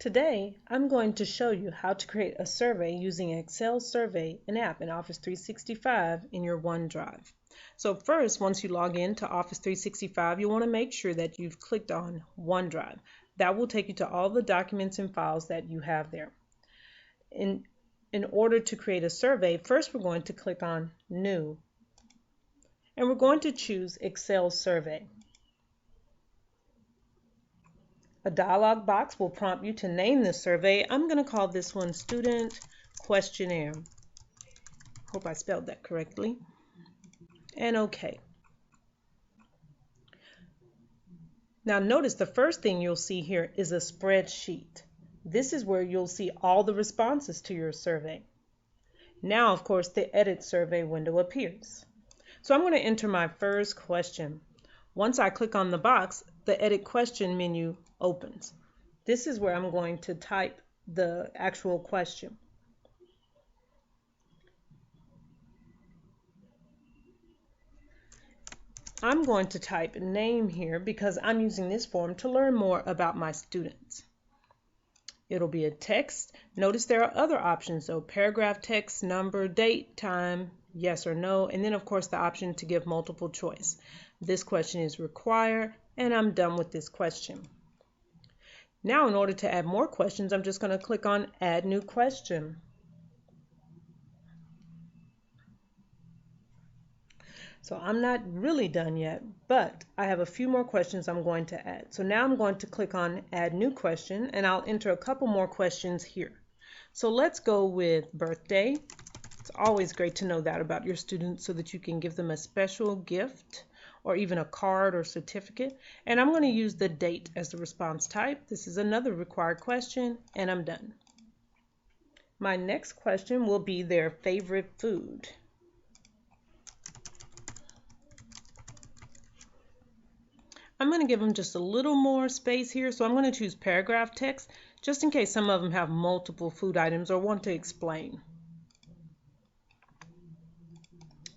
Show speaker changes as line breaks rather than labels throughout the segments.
Today, I'm going to show you how to create a survey using Excel Survey, an app in Office 365 in your OneDrive. So first, once you log into Office 365, you want to make sure that you've clicked on OneDrive. That will take you to all the documents and files that you have there. In order to create a survey, first we're going to click on New, and we're going to choose Excel Survey. A dialog box will prompt you to name the survey. I'm going to call this one Student Questionnaire. Hope I spelled that correctly. And OK. Now notice the first thing you'll see here is a spreadsheet. This is where you'll see all the responses to your survey. Now, of course, the Edit Survey window appears. So I'm going to enter my first question. Once I click on the box, the Edit Question menu opens. This is where I'm going to type the actual question. I'm going to type name here because I'm using this form to learn more about my students. It'll be a text. Notice there are other options, so paragraph text, number, date, time, yes or no, and then of course the option to give multiple choice. This question is required, and I'm done with this question. Now, in order to add more questions, I'm just going to click on Add New Question. So I'm not really done yet, but I have a few more questions I'm going to add. So now I'm going to click on Add New Question, and I'll enter a couple more questions here. So let's go with birthday. It's always great to know that about your students so that you can give them a special gift or even a card or certificate. And I'm going to use the date as the response type. This is another required question, and I'm done. My next question will be their favorite food. I'm going to give them just a little more space here, so I'm going to choose paragraph text just in case some of them have multiple food items or want to explain.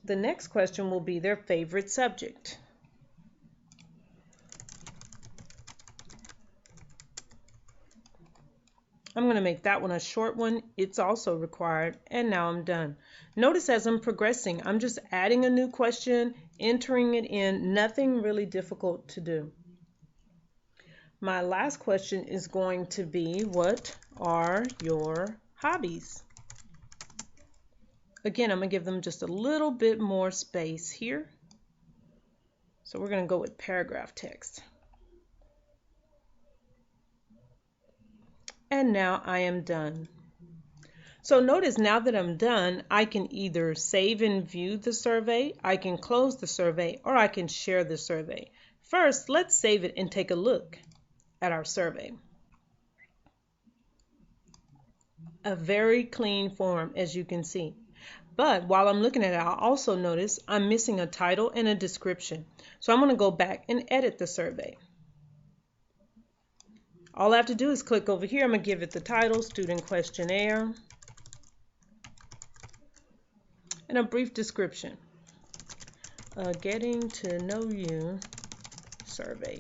The next question will be their favorite subject. I'm going to make that one a short one. It's also required, and now I'm done. Notice as I'm progressing, I'm just adding a new question, entering it in, nothing really difficult to do. My last question is going to be, what are your hobbies? Again, I'm going to give them just a little bit more space here. So we're going to go with paragraph text. And now I am done. So notice now that I'm done, I can either save and view the survey, I can close the survey, or I can share the survey. First, let's save it and take a look at our survey. A very clean form, as you can see. But while I'm looking at it, I'll also notice I'm missing a title and a description. So I'm going to go back and edit the survey. All I have to do is click over here. I'm going to give it the title, Student Questionnaire, and a brief description. Getting to know you survey.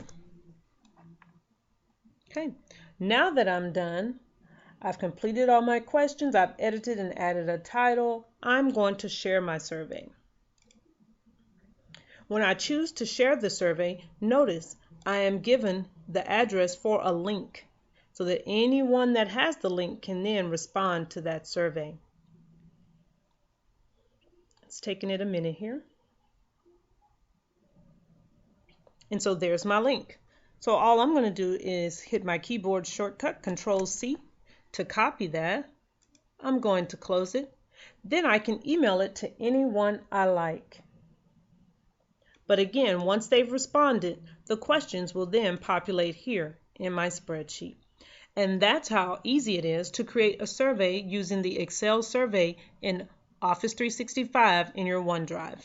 Okay, now that I'm done, I've completed all my questions, I've edited and added a title, I'm going to share my survey. When I choose to share the survey, notice I am given the address for a link so that anyone that has the link can then respond to that survey. It's taking it a minute here. And so there's my link. So all I'm going to do is hit my keyboard shortcut, Control-C, to copy that. I'm going to close it. Then I can email it to anyone I like. But again, once they've responded, the questions will then populate here in my spreadsheet. And that's how easy it is to create a survey using the Excel Survey in Office 365 in your OneDrive.